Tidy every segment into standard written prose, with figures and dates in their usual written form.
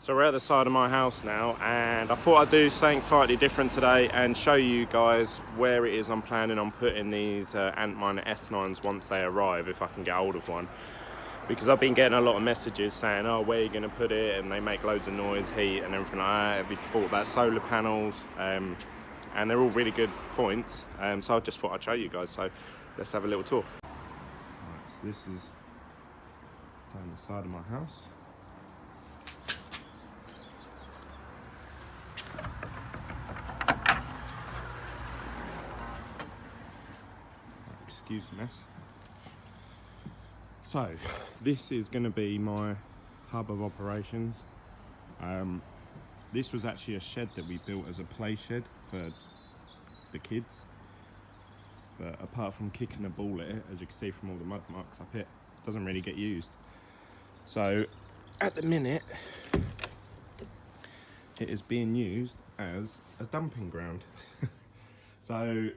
So we're at the side of my house now, and I thought I'd do something slightly different today and show you guys where it is I'm planning on putting these Antminer S9s once they arrive, if I can get hold of one. Because I've been getting a lot of messages saying, oh, where are you going to put it? And they make loads of noise, heat and everything like that. Have you thought about solar panels? And they're all really good points. So I just thought I'd show you guys. So let's have a little tour. Right, so this is down the side of my house. Excuse the mess. So this is going to be my hub of operations. This was actually a shed that we built as a play shed for the kids, but apart from kicking a ball at it, as you can see from all the mud marks up here, it doesn't really get used. So at the minute it is being used as a dumping ground. So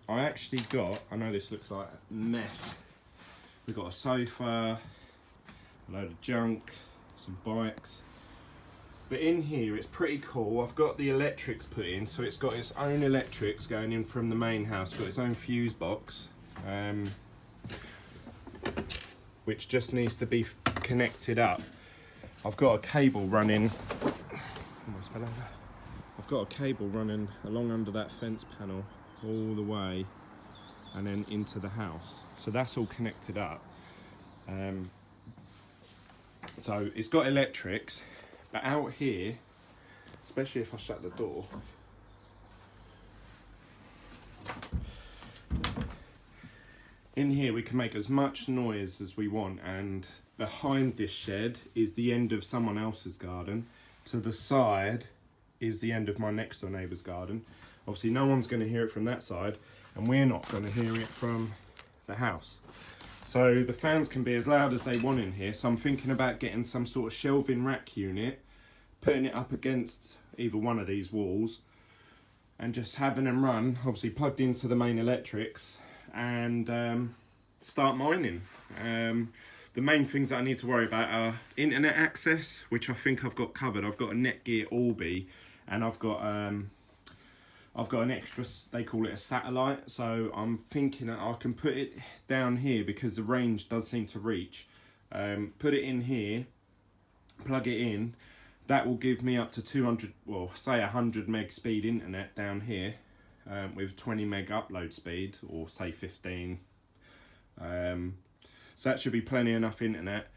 I actually got, I know this looks like a mess, we've got a sofa, a load of junk, some bikes, but in here it's pretty cool. I've got the electrics put in, so it's got its own electrics going in from the main house, got its own fuse box, which just needs to be connected up. I've got a cable running, almost fell over. I've got a cable running along under that fence panel all the way and then into the house, so that's all connected up. So it's got electrics, but out here, especially if I shut the door, in here we can make as much noise as we want, and behind this shed is the end of someone else's garden. To the side is the end of my next door neighbour's garden. Obviously no one's going to hear it from that side, and we're not going to hear it from the house. So the fans can be as loud as they want in here, so I'm thinking about getting some sort of shelving rack unit, putting it up against either one of these walls, and just having them run, obviously plugged into the main electrics, and start mining. The main things that I need to worry about are internet access, which I think I've got covered. I've got a Netgear Orbi, and I've got an extra, they call it a satellite, so I'm thinking that I can put it down here because the range does seem to reach. Put it in here, plug it in, that will give me up to 200, well say 100 meg speed internet down here, with 20 meg upload speed, or say 15. So that should be plenty enough internet.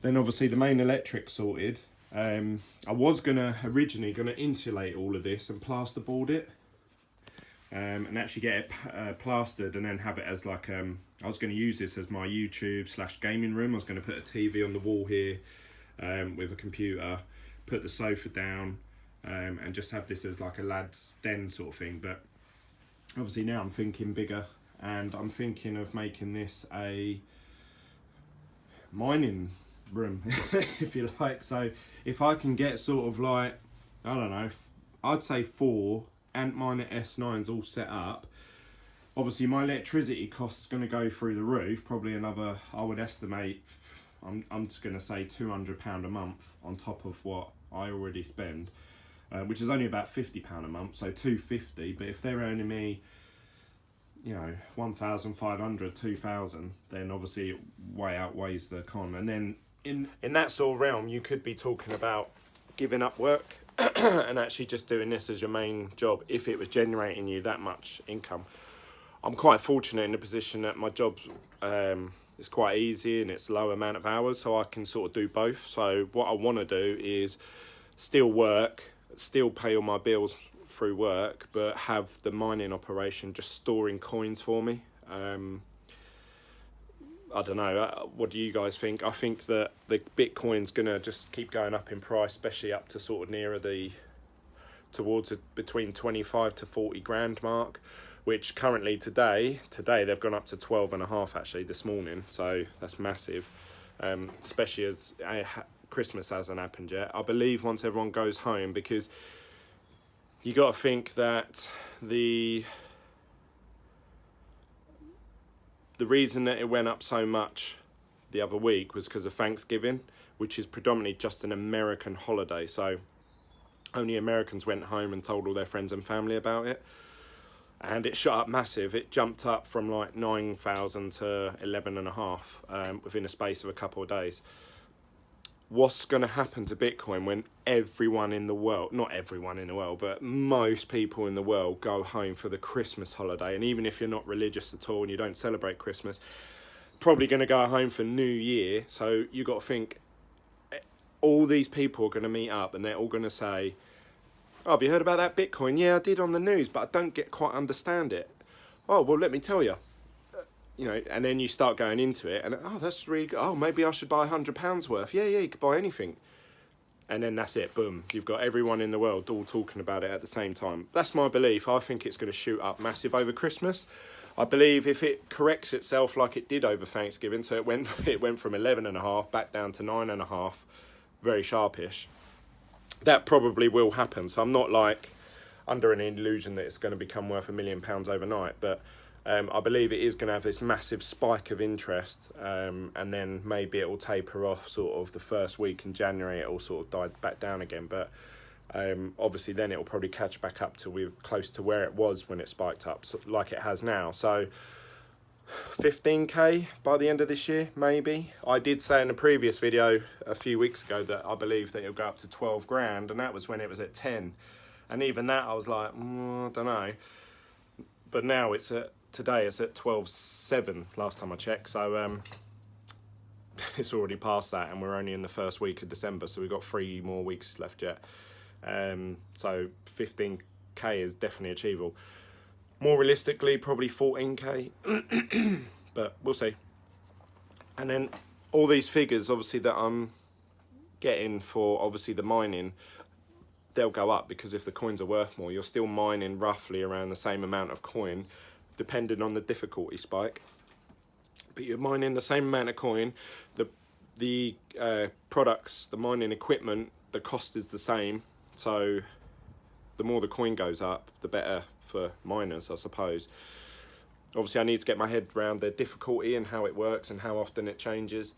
Then obviously the main electric sorted. I was originally gonna insulate all of this and plasterboard it, and actually get it plastered and then have it as like, I was going to use this as my YouTube / gaming room. I was going to put a TV on the wall here, with a computer, put the sofa down, and just have this as like a lad's den sort of thing. But obviously now I'm thinking bigger, and I'm thinking of making this a mining room, if you like. So if I can get sort of like, I don't know, I'd say 4 Antminer S9s all set up, obviously my electricity cost is going to go through the roof, probably another, I would estimate, I'm just going to say £200 a month on top of what I already spend, which is only about £50 a month, so £250. But if they're earning me, you know, 1,500, 2,000, then obviously it way outweighs the con. And then in that sort of realm, you could be talking about giving up work and actually just doing this as your main job if it was generating you that much income. I'm quite fortunate in the position that my job is quite easy and it's low amount of hours, so I can sort of do both. So what I want to do is still work, still pay all my bills through work, but have the mining operation just storing coins for me. I don't know, what do you guys think? I think that the Bitcoin's gonna just keep going up in price, especially up to sort of nearer towards between 25 to 40 grand mark, which currently today they've gone up to 12.5 actually this morning, so that's massive. Especially as Christmas hasn't happened yet. I believe once everyone goes home, because you got to think that the reason that it went up so much the other week was because of Thanksgiving, which is predominantly just an American holiday. So only Americans went home and told all their friends and family about it. And it shot up massive. It jumped up from like 9,000 to 11.5 within a space of a couple of days. What's going to happen to Bitcoin when everyone in the world, not everyone in the world, but most people in the world go home for the Christmas holiday? And even if you're not religious at all and you don't celebrate Christmas, probably going to go home for New Year. So you got to think, all these people are going to meet up and they're all going to say, oh, have you heard about that Bitcoin? Yeah, I did on the news, but I don't quite understand it. Oh, well, let me tell you. You know, and then you start going into it and, oh, that's really good. Oh, maybe I should buy £100 worth. Yeah, you could buy anything. And then that's it, boom. You've got everyone in the world all talking about it at the same time. That's my belief. I think it's going to shoot up massive over Christmas. I believe if it corrects itself like it did over Thanksgiving, so it went from 11.5 back down to 9.5, very sharpish, that probably will happen. So I'm not like under an illusion that it's going to become worth £1 million overnight, but I believe it is going to have this massive spike of interest, and then maybe it will taper off sort of the first week in January. It will sort of die back down again, but obviously then it will probably catch back up to close to where it was when it spiked up, so, like it has now. So 15k by the end of this year, maybe. I did say in a previous video a few weeks ago that I believe that it'll go up to 12 grand, and that was when it was at 10. And even that I was like, I don't know. But now today it's at 12.7 last time I checked, so it's already past that, and we're only in the first week of December, so we've got 3 more weeks left yet. So 15k is definitely achievable. More realistically, probably 14k, but we'll see. And then all these figures, obviously, that I'm getting for obviously the mining, they'll go up, because if the coins are worth more, you're still mining roughly around the same amount of coin, depending on the difficulty spike. But you're mining the same amount of coin. The products, the mining equipment, the cost is the same. So the more the coin goes up, the better for miners, I suppose. Obviously, I need to get my head around the difficulty and how it works and how often it changes.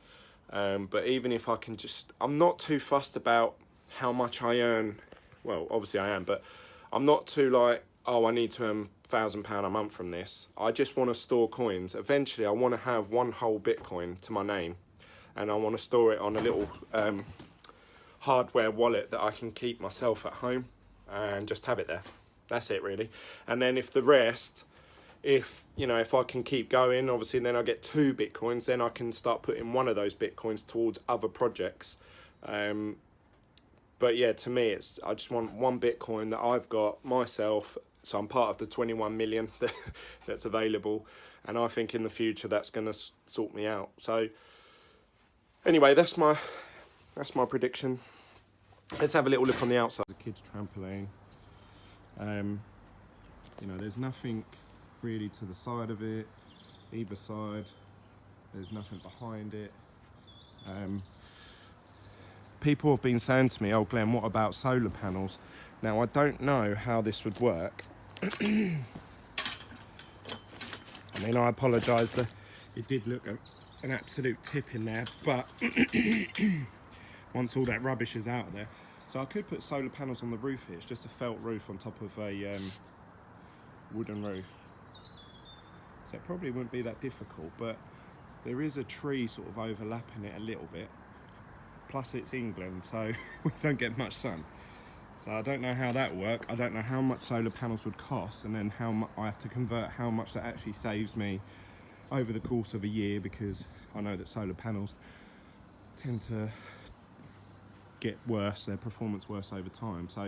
But even if I can I'm not too fussed about how much I earn. Well, obviously I am, but I'm not too like, oh, I need to earn £1,000 a month from this. I just want to store coins. Eventually, I want to have one whole Bitcoin to my name, and I want to store it on a little hardware wallet that I can keep myself at home and just have it there. That's it, really. And then if the rest, if I can keep going, obviously then I get 2 Bitcoins, then I can start putting one of those Bitcoins towards other projects. But yeah, to me, I just want 1 Bitcoin that I've got myself. So I'm part of the 21 million that's available. And I think in the future, that's going to sort me out. So anyway, that's my prediction. Let's have a little look on the outside. The kids' trampoline. There's nothing really to the side of it. Either side, there's nothing behind it. People have been saying to me, oh Glenn, what about solar panels? Now, I don't know how this would work. I mean, I apologise that it did look an absolute tip in there, but once all that rubbish is out of there. So I could put solar panels on the roof here. It's just a felt roof on top of a wooden roof. So it probably wouldn't be that difficult, but there is a tree sort of overlapping it a little bit. Plus it's England, so we don't get much sun. So I don't know how that will work. I don't know how much solar panels would cost, and then how much I have to convert, how much that actually saves me over the course of a year, because I know that solar panels tend to get worse, their performance worse over time. So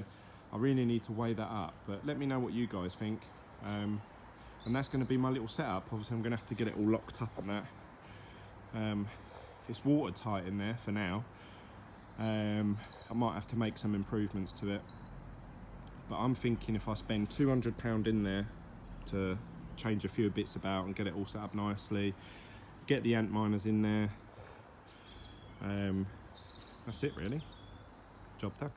I really need to weigh that up. But let me know what you guys think. And that's going to be my little setup. Obviously I'm going to have to get it all locked up on that. It's watertight in there for now. I might have to make some improvements to it, but I'm thinking if I spend £200 in there to change a few bits about and get it all set up nicely, get the ant miners in there, that's it really, job done.